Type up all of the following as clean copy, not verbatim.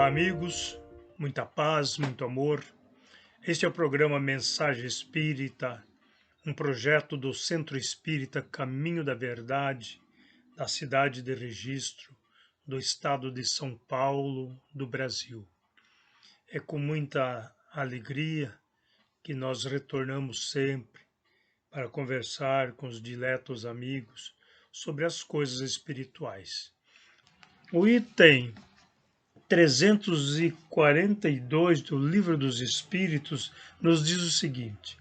Olá, amigos, muita paz, muito amor. Este é o programa Mensagem Espírita, um projeto do Centro Espírita Caminho da Verdade, da cidade de Registro, do estado de São Paulo, do Brasil. É com muita alegria que nós retornamos sempre para conversar com os diletos amigos sobre as coisas espirituais. O item 342 do Livro dos Espíritos nos diz o seguinte: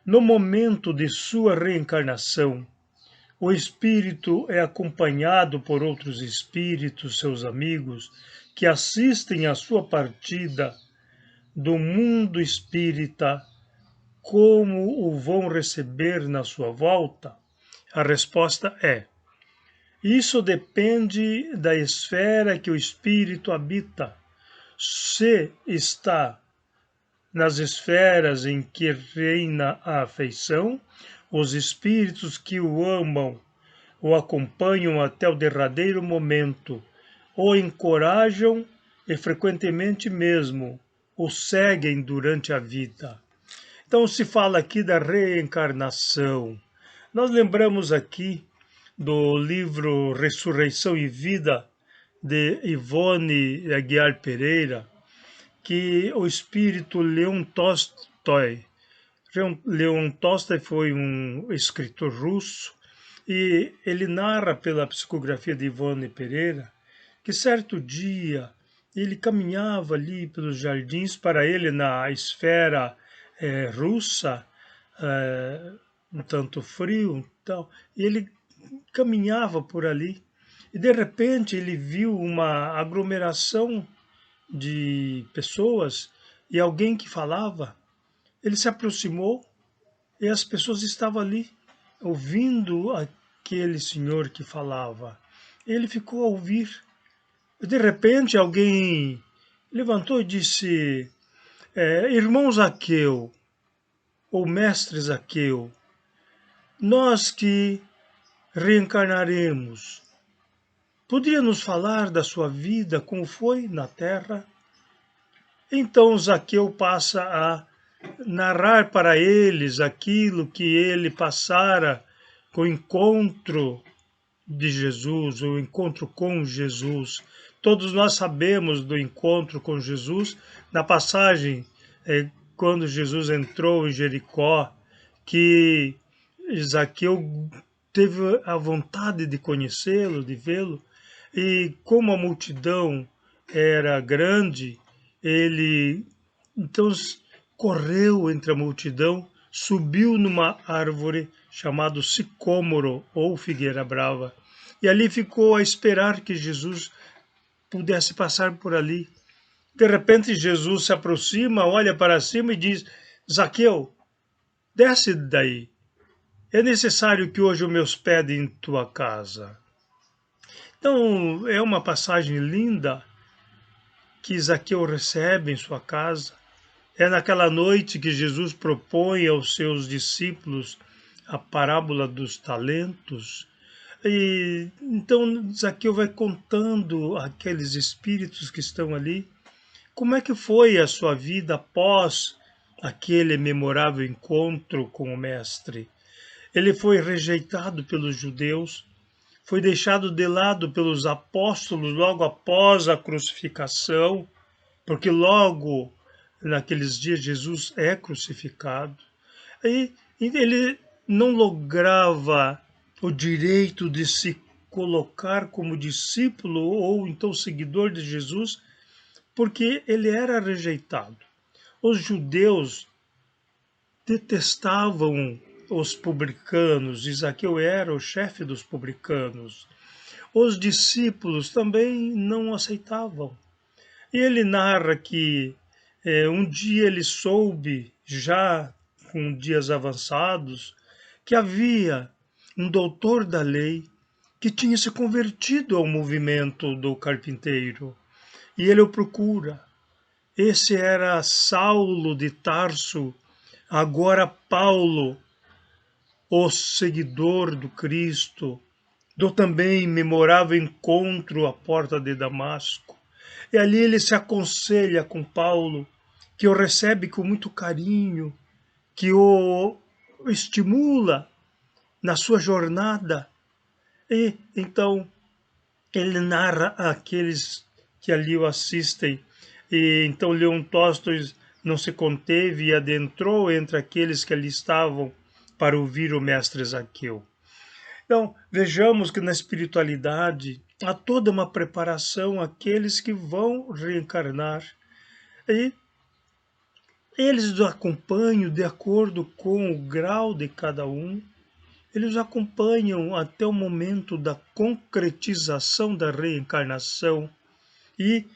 no momento de sua reencarnação, o espírito é acompanhado por outros espíritos, seus amigos, que assistem à sua partida do mundo espírita. Como o vão receber na sua volta? A resposta é: isso depende da esfera que o espírito habita. Se está nas esferas em que reina a afeição, os espíritos que o amam o acompanham até o derradeiro momento, o encorajam e frequentemente mesmo o seguem durante a vida. Então se fala aqui da reencarnação. Nós lembramos aqui do livro Ressurreição e Vida, de Ivone Aguiar Pereira, que o espírito Leon Tolstói. Leon Tolstói foi um escritor russo e ele narra pela psicografia de Ivone Pereira que certo dia ele caminhava ali pelos jardins, para ele na esfera russa, um tanto frio e tal, e ele caminhava por ali e de repente ele viu uma aglomeração de pessoas e alguém que falava. Ele se aproximou e as pessoas estavam ali ouvindo aquele senhor que falava. Ele ficou a ouvir. E de repente alguém levantou e disse: irmão Zaqueu, ou mestre Zaqueu, nós que reencarnaremos, poderia nos falar da sua vida, como foi na Terra? Então Zaqueu passa a narrar para eles aquilo que ele passara com o encontro de Jesus, o encontro com Jesus. Todos nós sabemos do encontro com Jesus, na passagem quando Jesus entrou em Jericó, que Zaqueu teve a vontade de conhecê-lo, de vê-lo, e como a multidão era grande, ele então correu entre a multidão, subiu numa árvore chamada sicômoro ou figueira brava, e ali ficou a esperar que Jesus pudesse passar por ali. De repente Jesus se aproxima, olha para cima e diz: Zaqueu, desce daí. É necessário que hoje eu me hospede em tua casa. Então é uma passagem linda que Zaqueu recebe em sua casa. É naquela noite que Jesus propõe aos seus discípulos a parábola dos talentos. E então Zaqueu vai contando àqueles espíritos que estão ali como é que foi a sua vida após aquele memorável encontro com o Mestre. Ele foi rejeitado pelos judeus, foi deixado de lado pelos apóstolos logo após a crucificação, porque logo naqueles dias Jesus é crucificado. E ele não lograva o direito de se colocar como discípulo ou então seguidor de Jesus, porque ele era rejeitado. Os judeus detestavam os publicanos, e Zaqueu era o chefe dos publicanos. Os discípulos também não aceitavam. E ele narra que um dia ele soube, já com dias avançados, que havia um doutor da lei que tinha se convertido ao movimento do carpinteiro. E ele o procura. Esse era Saulo de Tarso, agora Paulo, o seguidor do Cristo, do também memorável encontro à porta de Damasco. E ali ele se aconselha com Paulo, que o recebe com muito carinho, que o estimula na sua jornada. E então ele narra àqueles que ali o assistem. E então Leon Tolstói não se conteve e adentrou entre aqueles que ali estavam para ouvir o mestre Zaqueu. Então, vejamos que na espiritualidade há toda uma preparação àqueles que vão reencarnar. E eles os acompanham de acordo com o grau de cada um. Eles acompanham até o momento da concretização da reencarnação e,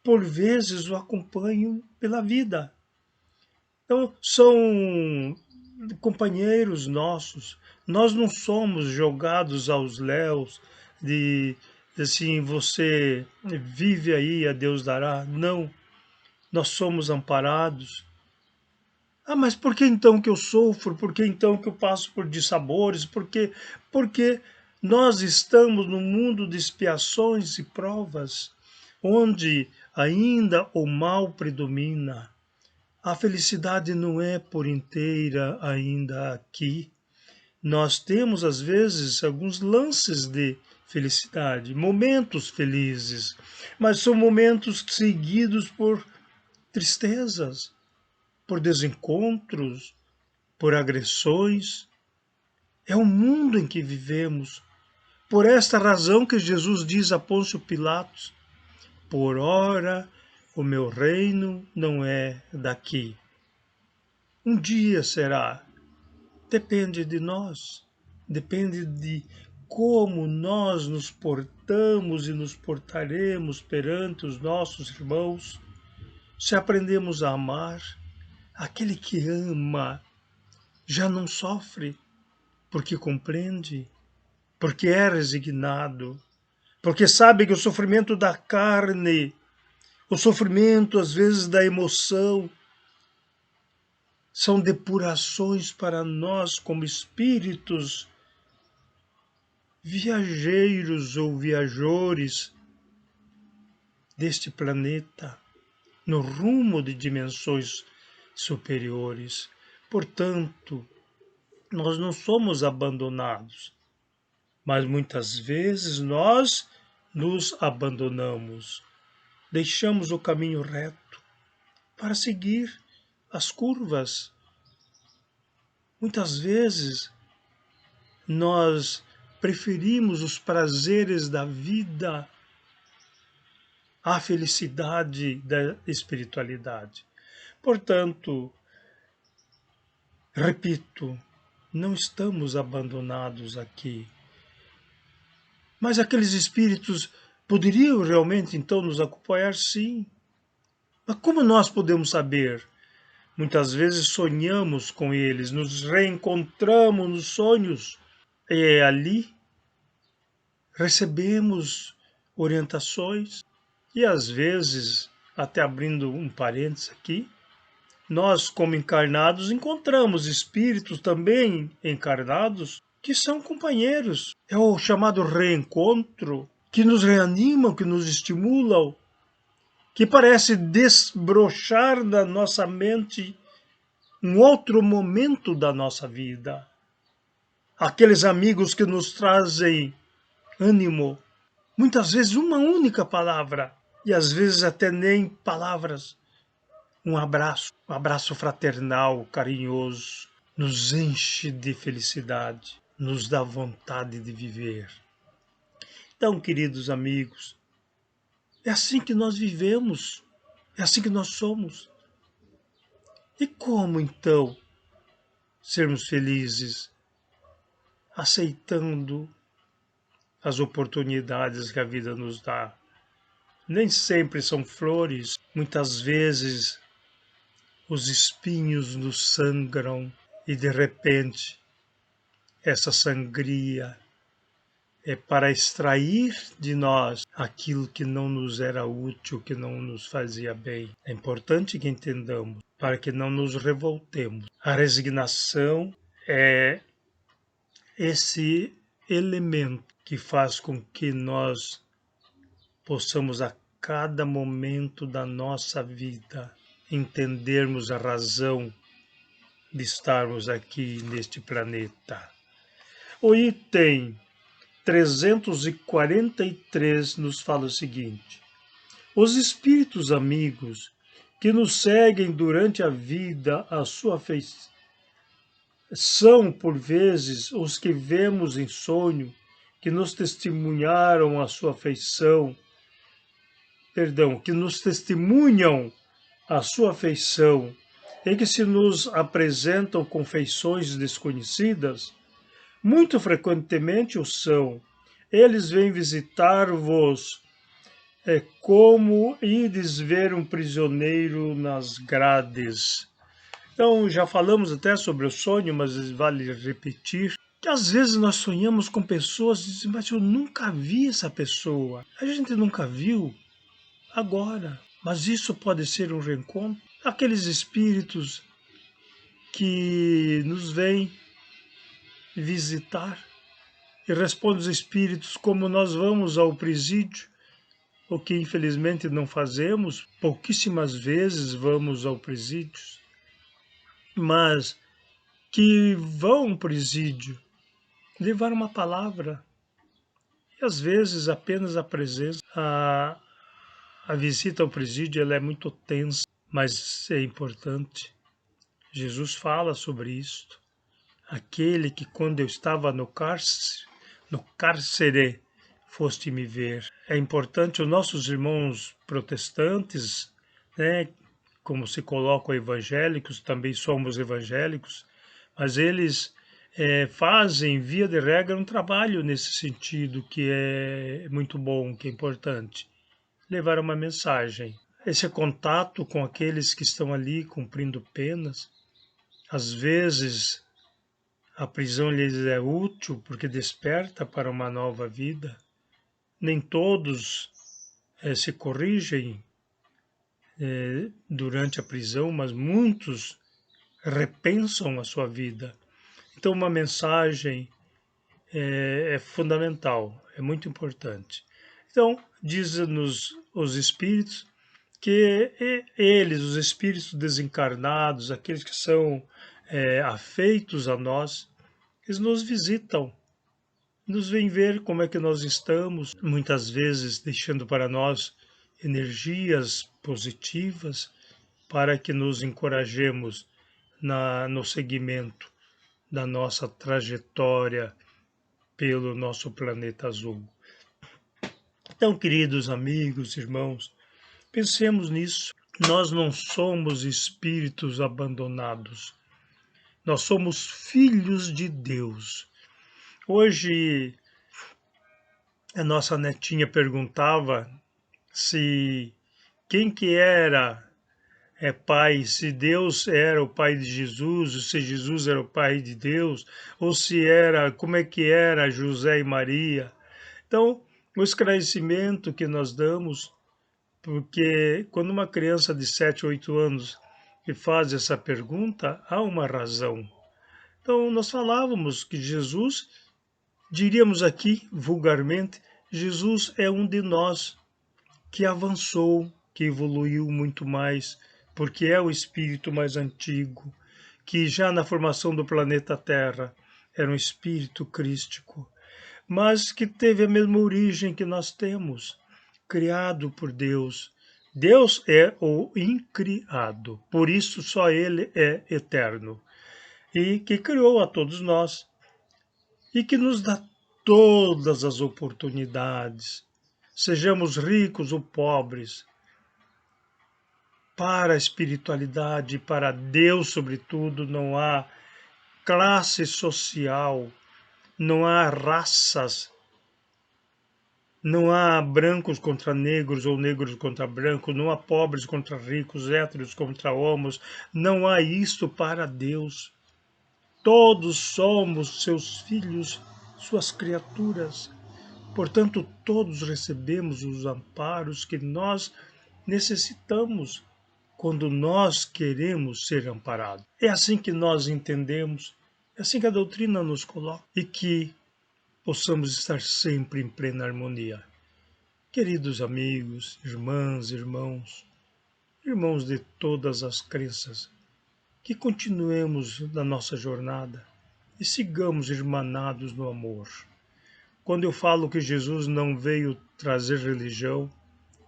por vezes, o acompanham pela vida. Então, são companheiros nossos. Nós não somos jogados aos léus de assim, você vive aí, a Deus dará. Não, nós somos amparados. Ah, mas por que então que eu sofro? Por que então que eu passo por dissabores? Porque nós estamos no mundo de expiações e provas, onde ainda o mal predomina. A felicidade não é por inteira ainda aqui. Nós temos, às vezes, alguns lances de felicidade, momentos felizes, mas são momentos seguidos por tristezas, por desencontros, por agressões. É o mundo em que vivemos. Por esta razão que Jesus diz a Pôncio Pilatos: por ora o meu reino não é daqui. Um dia será. Depende de nós. Depende de como nós nos portamos e nos portaremos perante os nossos irmãos. Se aprendemos a amar, aquele que ama já não sofre, porque compreende, porque é resignado, porque sabe que o sofrimento da carne, o sofrimento às vezes da emoção, são depurações para nós como espíritos viajeiros ou viajores deste planeta, no rumo de dimensões superiores. Portanto, nós não somos abandonados, mas muitas vezes nós nos abandonamos, deixamos o caminho reto para seguir as curvas. Muitas vezes nós preferimos os prazeres da vida à felicidade da espiritualidade. Portanto, repito, não estamos abandonados aqui. Mas aqueles espíritos poderiam realmente então nos acompanhar? Sim. Mas como nós podemos saber? Muitas vezes sonhamos com eles, nos reencontramos nos sonhos. E ali recebemos orientações e às vezes, até abrindo um parênteses aqui, nós como encarnados encontramos espíritos também encarnados que são companheiros. É o chamado reencontro, que nos reanimam, que nos estimulam, que parece desbrochar da nossa mente um outro momento da nossa vida. Aqueles amigos que nos trazem ânimo, muitas vezes uma única palavra, e às vezes até nem palavras. Um abraço fraternal, carinhoso, nos enche de felicidade, nos dá vontade de viver. Então, queridos amigos, é assim que nós vivemos, é assim que nós somos. E como então sermos felizes? Aceitando as oportunidades que a vida nos dá. Nem sempre são flores, muitas vezes os espinhos nos sangram e de repente essa sangria é para extrair de nós aquilo que não nos era útil, que não nos fazia bem. É importante que entendamos, para que não nos revoltemos. A resignação é esse elemento que faz com que nós possamos cada momento da nossa vida entendermos a razão de estarmos aqui neste planeta. O item 343 nos fala o seguinte: os espíritos amigos que nos seguem durante a vida à sua feição são, por vezes, os que vemos em sonho, que nos testemunharam a sua afeição, que nos testemunham a sua afeição e que se nos apresentam com feições desconhecidas, muito frequentemente o são. Eles vêm visitar-vos como ides ver um prisioneiro nas grades. Então, já falamos até sobre o sonho, mas vale repetir que às vezes nós sonhamos com pessoas e dizemos, mas eu nunca vi essa pessoa. A gente nunca viu agora, mas isso pode ser um reencontro. Aqueles espíritos que nos vêm visitar e respondem os espíritos como nós vamos ao presídio, o que infelizmente não fazemos, pouquíssimas vezes vamos ao presídio, mas que vão ao presídio levar uma palavra. E às vezes apenas a presença, a visita ao presídio ela é muito tensa, mas é importante. Jesus fala sobre isto. Aquele que quando eu estava no cárcere, foste me ver. É importante os nossos irmãos protestantes, né, como se colocam evangélicos, também somos evangélicos, mas eles fazem, via de regra, um trabalho nesse sentido que é muito bom, que é importante. Levar uma mensagem. Esse contato com aqueles que estão ali cumprindo penas, às vezes a prisão lhes é útil porque desperta para uma nova vida. Nem todos se corrigem durante a prisão, mas muitos repensam a sua vida. Então, uma mensagem é fundamental, é muito importante. Então, diz-nos os espíritos que eles, os espíritos desencarnados, aqueles que são afeitos a nós, eles nos visitam, nos vêm ver como é que nós estamos, muitas vezes deixando para nós energias positivas para que nos encorajemos no seguimento da nossa trajetória pelo nosso planeta azul. Então, queridos amigos, irmãos, pensemos nisso. Nós não somos espíritos abandonados. Nós somos filhos de Deus. Hoje, a nossa netinha perguntava se quem que era pai, se Deus era o pai de Jesus, ou se Jesus era o pai de Deus, ou se era, como é que era José e Maria. Então, o esclarecimento que nós damos, porque quando uma criança de 7, 8 anos que faz essa pergunta, há uma razão. Então, nós falávamos que Jesus, diríamos aqui vulgarmente, Jesus é um de nós que avançou, que evoluiu muito mais, porque é o espírito mais antigo, que já na formação do planeta Terra era um espírito crístico, mas que teve a mesma origem que nós temos, criado por Deus. Deus é o incriado, por isso só Ele é eterno, e que criou a todos nós, e que nos dá todas as oportunidades, sejamos ricos ou pobres, para a espiritualidade, para Deus, sobretudo, não há classe social, não há raças, não há brancos contra negros ou negros contra brancos, não há pobres contra ricos, héteros contra homos, não há isto para Deus. Todos somos seus filhos, suas criaturas. Portanto, todos recebemos os amparos que nós necessitamos quando nós queremos ser amparados. É assim que nós entendemos, é assim que a doutrina nos coloca, e que possamos estar sempre em plena harmonia. Queridos amigos, irmãs, irmãos, irmãos de todas as crenças, que continuemos na nossa jornada e sigamos irmanados no amor. Quando eu falo que Jesus não veio trazer religião,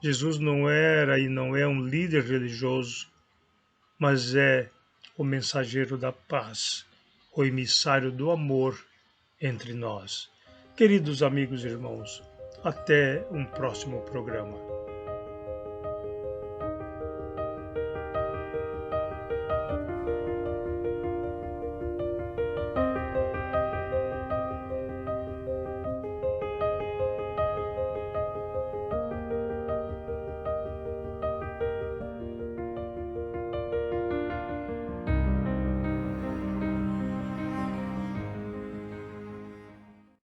Jesus não era e não é um líder religioso, mas é o mensageiro da paz, o emissário do amor entre nós. Queridos amigos e irmãos, até um próximo programa.